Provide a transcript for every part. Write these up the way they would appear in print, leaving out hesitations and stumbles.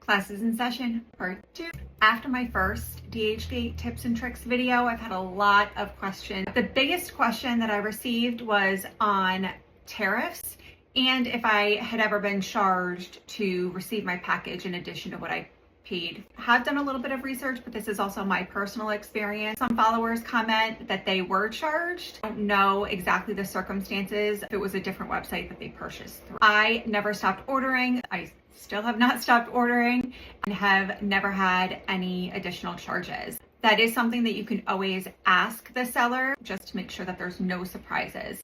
Classes in session, part 2. After my first DHgate tips and tricks video, I've had a lot of questions. The biggest question that I received was on tariffs and if I had ever been charged to receive my package in addition to what I paid. I have done a little bit of research, but this is also my personal experience. Some followers comment that they were charged. I don't know exactly the circumstances if it was a different website that they purchased through. I never stopped ordering. I still have not stopped ordering and have never had any additional charges. That is something that you can always ask the seller just to make sure that there's no surprises.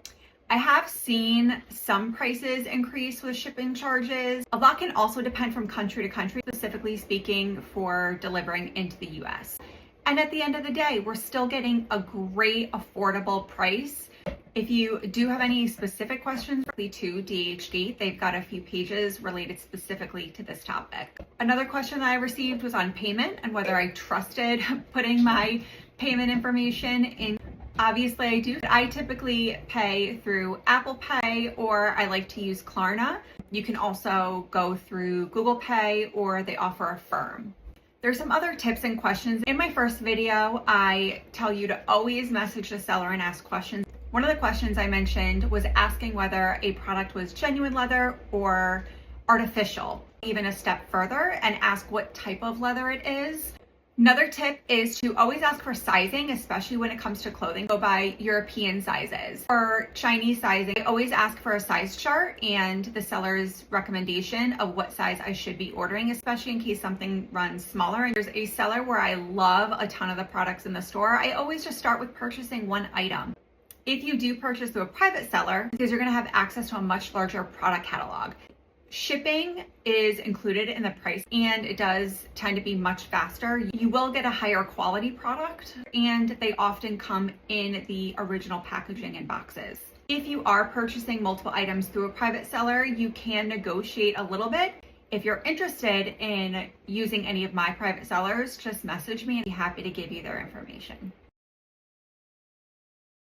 I have seen some prices increase with shipping charges. A lot can also depend from country to country, specifically speaking for delivering into the US. And at the end of the day, we're still getting a great affordable price. If you do have any specific questions to DHgate, they've got a few pages related specifically to this topic. Another question that I received was on payment and whether I trusted putting my payment information in. Obviously I do. I typically pay through Apple Pay or I like to use Klarna. You can also go through Google Pay or they offer Affirm. There's some other tips and questions. In my first video, I tell you to always message the seller and ask questions. One of the questions I mentioned was asking whether a product was genuine leather or artificial. Even a step further and ask what type of leather it is. Another tip is to always ask for sizing, especially when it comes to clothing. Go by European sizes. For Chinese sizing, I always ask for a size chart and the seller's recommendation of what size I should be ordering, especially in case something runs smaller. And there's a seller where I love a ton of the products in the store. I always just start with purchasing one item. If you do purchase through a private seller, because you're going to have access to a much larger product catalog. Shipping is included in the price and it does tend to be much faster. You will get a higher quality product and they often come in the original packaging and boxes. If you are purchasing multiple items through a private seller, you can negotiate a little bit. If you're interested in using any of my private sellers, just message me and I'd be happy to give you their information.